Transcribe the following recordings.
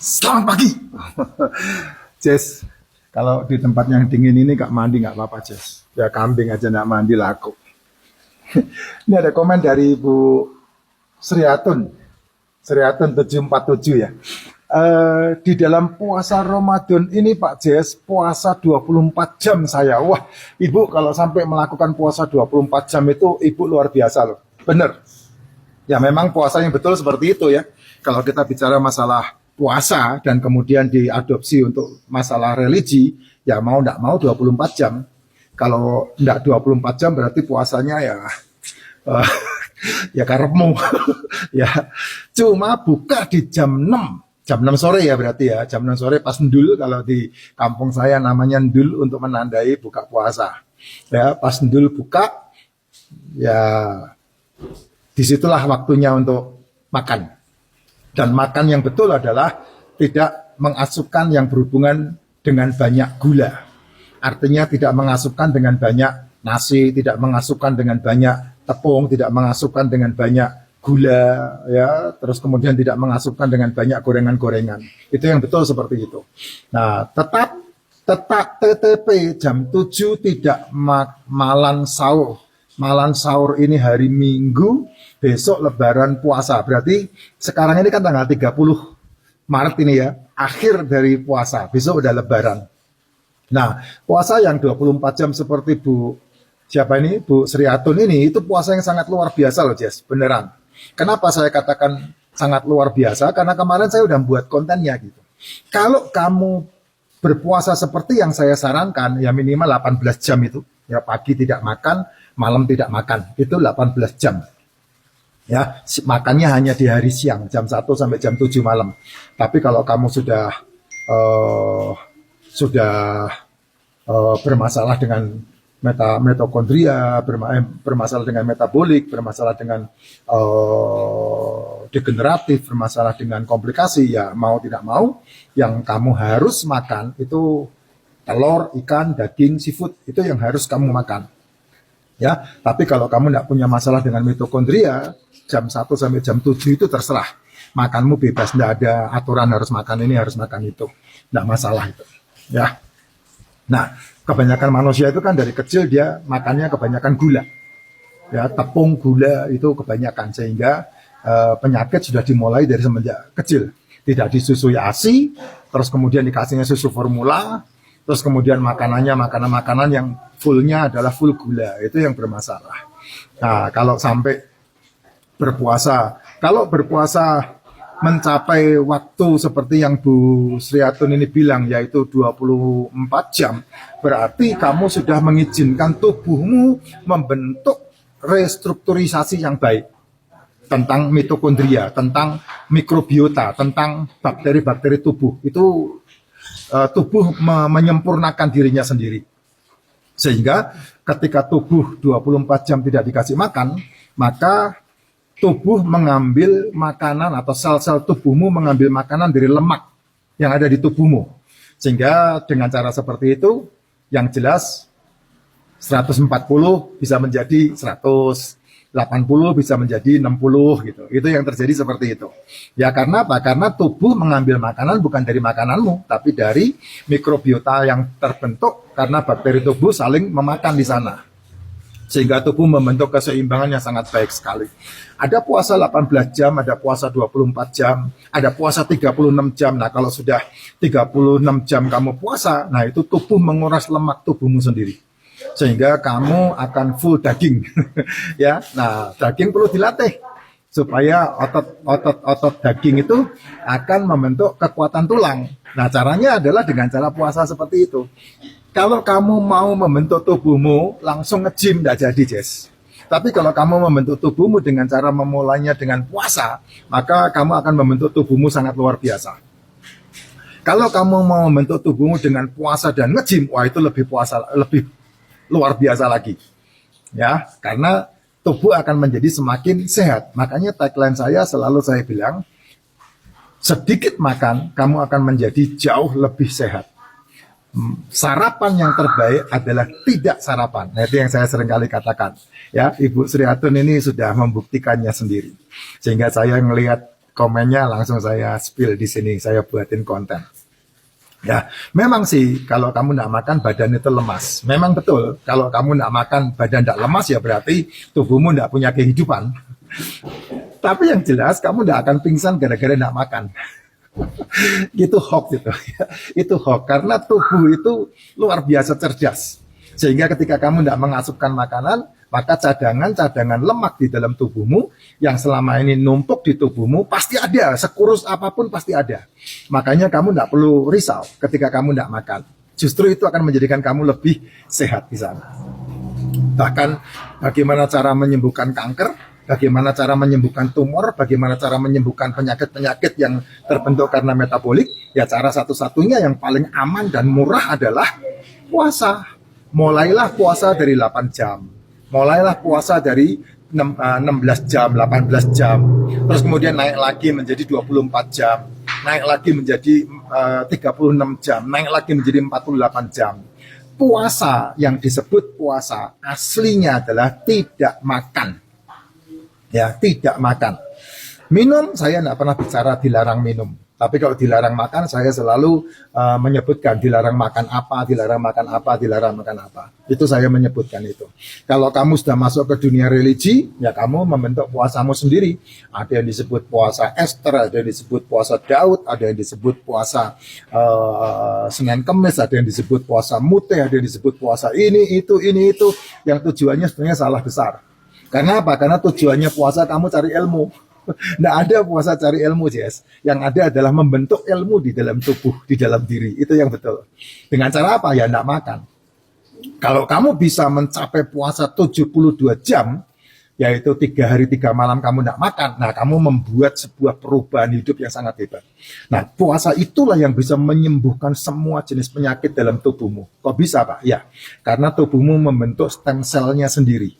Selamat pagi. Jess, kalau di tempat yang dingin ini gak mandi gak apa-apa, Jess. Ya kambing aja gak mandi laku. Ini ada komen dari Ibu Sriatun. Sriatun 747 ya. Di dalam puasa Ramadan ini Pak Jess, puasa 24 jam saya. Wah, Ibu kalau sampai melakukan puasa 24 jam itu Ibu luar biasa loh. Bener. Ya memang puasa yang betul seperti itu ya. Kalau kita bicara masalah puasa dan kemudian diadopsi untuk masalah religi, ya mau enggak mau 24 jam. Kalau enggak 24 jam berarti puasanya ya ya karepmu. Ya. Cuma buka di jam 6 sore ya berarti ya. Jam 6 sore pas ndul, kalau di kampung saya namanya ndul untuk menandai buka puasa. Ya, pas ndul buka ya disitulah waktunya untuk makan. Dan makan yang betul adalah tidak mengasupkan yang berhubungan dengan banyak gula. Artinya tidak mengasupkan dengan banyak nasi, tidak mengasupkan dengan banyak tepung, tidak mengasupkan dengan banyak gula, ya. Terus kemudian tidak mengasupkan dengan banyak gorengan-gorengan. Itu yang betul seperti itu. Nah, tetap TTP jam 7 tidak malan sahur. Malan sahur ini hari Minggu, besok lebaran puasa. Berarti sekarang ini kan tanggal 30 Maret ini ya, akhir dari puasa. Besok udah lebaran. Nah, puasa yang 24 jam seperti Bu Sriatun ini, itu puasa yang sangat luar biasa loh, Jess. Beneran. Kenapa saya katakan sangat luar biasa? Karena kemarin saya udah buat kontennya gitu. Kalau kamu berpuasa seperti yang saya sarankan, ya minimal 18 jam itu. Ya pagi tidak makan, malam tidak makan. Itu 18 jam. Ya, makannya hanya di hari siang, jam 1 sampai jam 7 malam. Tapi kalau kamu sudah bermasalah dengan mitokondria, bermasalah dengan metabolik, bermasalah dengan degeneratif, bermasalah dengan komplikasi, ya mau tidak mau, yang kamu harus makan itu telur, ikan, daging, seafood, itu yang harus kamu makan. Ya, tapi kalau kamu tidak punya masalah dengan mitokondria, jam 1 sampai jam 7 itu terserah. Makanmu bebas, tidak ada aturan harus makan ini, harus makan itu. Tidak masalah itu. Ya. Nah, kebanyakan manusia itu kan dari kecil dia makannya kebanyakan gula. Ya, tepung, gula itu kebanyakan, sehingga penyakit sudah dimulai dari semenjak kecil. Tidak disusui ASI, terus kemudian dikasihnya susu formula, terus kemudian makanannya makanan-makanan yang fullnya adalah full gula, itu yang bermasalah. Nah, kalau sampai berpuasa, kalau berpuasa mencapai waktu seperti yang Bu Sriatun ini bilang, yaitu 24 jam, berarti kamu sudah mengizinkan tubuhmu membentuk restrukturisasi yang baik tentang mitokondria, tentang mikrobiota, tentang bakteri-bakteri tubuh. Itu tubuh menyempurnakan dirinya sendiri. Sehingga ketika tubuh 24 jam tidak dikasih makan, maka tubuh mengambil makanan atau sel-sel tubuhmu mengambil makanan dari lemak yang ada di tubuhmu. Sehingga dengan cara seperti itu, yang jelas 140 bisa menjadi 100, 80 bisa menjadi 60 gitu. Itu yang terjadi seperti itu. Ya karena apa? Karena tubuh mengambil makanan bukan dari makananmu, tapi dari mikrobiota yang terbentuk karena bakteri tubuh saling memakan di sana. Sehingga tubuh membentuk keseimbangan yang sangat baik sekali. Ada puasa 18 jam, ada puasa 24 jam, ada puasa 36 jam. Nah, kalau sudah 36 jam kamu puasa, nah itu tubuh menguras lemak tubuhmu sendiri. Sehingga kamu akan full daging. Ya, nah daging perlu dilatih supaya otot daging itu akan membentuk kekuatan tulang. Nah, caranya adalah dengan cara puasa seperti itu. Kalau kamu mau membentuk tubuhmu langsung nge-gym, tidak jadi, Jess. Tapi kalau kamu membentuk tubuhmu dengan cara memulainya dengan puasa, maka kamu akan membentuk tubuhmu sangat luar biasa. Kalau kamu mau membentuk tubuhmu dengan puasa dan nge-gym, wah itu lebih luar biasa lagi. Ya, karena tubuh akan menjadi semakin sehat. Makanya tagline saya selalu saya bilang, sedikit makan, kamu akan menjadi jauh lebih sehat. Sarapan yang terbaik adalah tidak sarapan. Nah, itu yang saya sering kali katakan. Ya, Ibu Sriatun ini sudah membuktikannya sendiri. Sehingga saya melihat komennya langsung saya spill di sini, saya buatin konten. Ya, memang sih kalau kamu tidak makan badan itu lemas. Memang betul, kalau kamu tidak makan badan tidak lemas ya berarti tubuhmu tidak punya kehidupan. Tapi yang jelas kamu tidak akan pingsan gara-gara tidak makan. Itu hoax itu. Itu hoax karena tubuh itu luar biasa cerdas. Sehingga ketika kamu tidak mengasupkan makanan, maka cadangan-cadangan lemak di dalam tubuhmu yang selama ini numpuk di tubuhmu pasti ada, sekurus apapun pasti ada. Makanya kamu tidak perlu risau ketika kamu tidak makan. Justru itu akan menjadikan kamu lebih sehat di sana. Bahkan bagaimana cara menyembuhkan kanker, bagaimana cara menyembuhkan tumor, bagaimana cara menyembuhkan penyakit-penyakit yang terbentuk karena metabolik, ya cara satu-satunya yang paling aman dan murah adalah puasa. Mulailah puasa dari 8 jam. Mulailah puasa dari 16 jam, 18 jam. Terus kemudian naik lagi menjadi 24 jam. Naik lagi menjadi 36 jam. Naik lagi menjadi 48 jam. Puasa yang disebut puasa aslinya adalah tidak makan. Ya, tidak makan. Minum, saya tidak pernah bicara dilarang minum. Tapi kalau dilarang makan, saya selalu menyebutkan dilarang makan apa, dilarang makan apa, dilarang makan apa. Itu saya menyebutkan itu. Kalau kamu sudah masuk ke dunia religi, ya kamu membentuk puasamu sendiri. Ada yang disebut puasa Esther, ada yang disebut puasa Daud, ada yang disebut puasa Senin Kemis, ada yang disebut puasa Mute, ada yang disebut puasa ini, itu. Yang tujuannya sebenarnya salah besar. Karena apa? Karena tujuannya puasa kamu cari ilmu. Nggak ada puasa cari ilmu, Jess. Yang ada adalah membentuk ilmu di dalam tubuh, di dalam diri. Itu yang betul. Dengan cara apa? Ya nggak makan. Kalau kamu bisa mencapai puasa 72 jam, yaitu 3 hari 3 malam kamu nggak makan, nah kamu membuat sebuah perubahan hidup yang sangat hebat. Nah, puasa itulah yang bisa menyembuhkan semua jenis penyakit dalam tubuhmu. Kok bisa, Pak? Ya, karena tubuhmu membentuk stem cell-nya sendiri.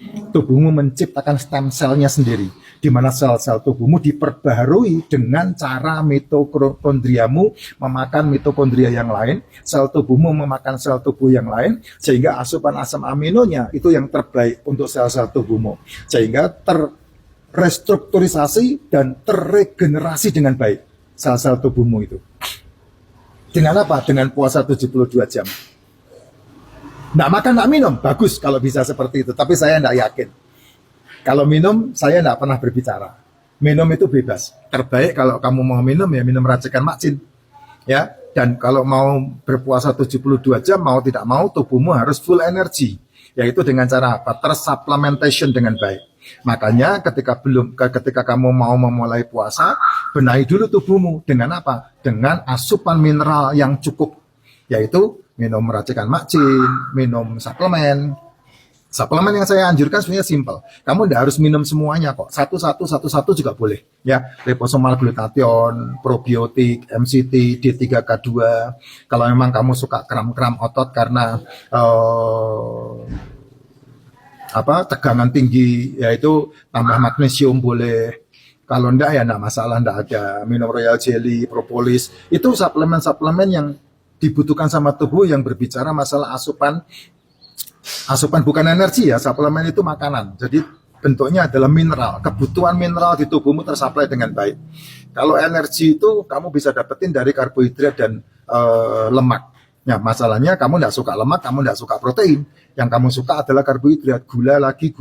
Tubuhmu menciptakan stem cell-nya sendiri, di mana sel-sel tubuhmu diperbaharui dengan cara mitokondriamu memakan mitokondria yang lain, sel tubuhmu memakan sel tubuh yang lain, sehingga asupan asam aminonya itu yang terbaik untuk sel-sel tubuhmu, sehingga terrestrukturisasi dan terregenerasi dengan baik sel-sel tubuhmu itu. Dengan apa? Dengan puasa 72 jam. Nggak makan, nggak minum, bagus kalau bisa seperti itu. Tapi saya nggak yakin. Kalau minum, saya nggak pernah berbicara. Minum itu bebas. Terbaik kalau kamu mau minum, ya minum racikan makcin. Ya, dan kalau mau berpuasa 72 jam, mau tidak mau, tubuhmu harus full energi. Yaitu dengan cara apa? Tersupplementation dengan baik. Makanya ketika kamu mau memulai puasa, benahi dulu tubuhmu. Dengan apa? Dengan asupan mineral yang cukup. Yaitu minum racikan makcin, minum suplemen. Suplemen yang saya anjurkan sebenarnya simpel. Kamu tidak harus minum semuanya kok. Satu-satu juga boleh. Ya, liposomal glutathione, probiotik, MCT, D3K2. Kalau memang kamu suka kram-kram otot karena tegangan tinggi, yaitu tambah magnesium boleh. Kalau enggak ya enggak masalah, enggak ada. Minum royal jelly, propolis. Itu suplemen-suplemen yang dibutuhkan sama tubuh yang berbicara masalah asupan bukan energi ya, suplemen itu makanan. Jadi bentuknya adalah mineral. Kebutuhan mineral di tubuhmu tersuplai dengan baik. Kalau energi itu kamu bisa dapetin dari karbohidrat dan lemak. Nah, masalahnya kamu tidak suka lemak, kamu tidak suka protein. Yang kamu suka adalah karbohidrat. Gula lagi.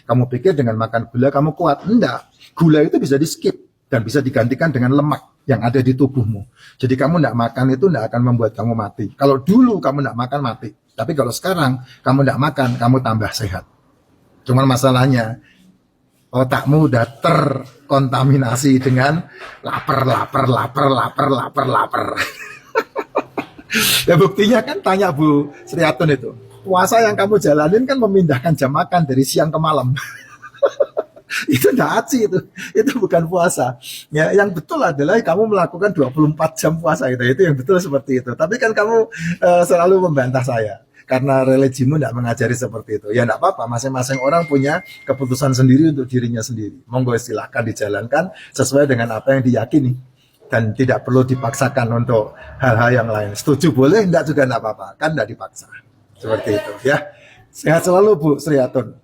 Kamu pikir dengan makan gula kamu kuat? Enggak. Gula itu bisa di skip dan bisa digantikan dengan lemak yang ada di tubuhmu. Jadi kamu tidak makan itu tidak akan membuat kamu mati. Kalau dulu kamu tidak makan mati. Tapi kalau sekarang kamu tidak makan, kamu tambah sehat. Cuman masalahnya otakmu udah terkontaminasi dengan lapar. Ya buktinya kan tanya Bu Sriatun itu. Puasa yang kamu jalanin kan memindahkan jam makan dari siang ke malam. Itu daci itu bukan puasa. Ya, yang betul adalah kamu melakukan 24 jam puasa itu yang betul seperti itu. Tapi kan kamu selalu membantah saya karena religimu tidak mengajari seperti itu. Ya tidak apa-apa, masing-masing orang punya keputusan sendiri untuk dirinya sendiri. Monggo silahkan dijalankan sesuai dengan apa yang diyakini dan tidak perlu dipaksakan untuk hal-hal yang lain. Setuju boleh, tidak juga tidak apa-apa, kan tidak dipaksa. Seperti itu ya. Sehat selalu Bu Sriatun.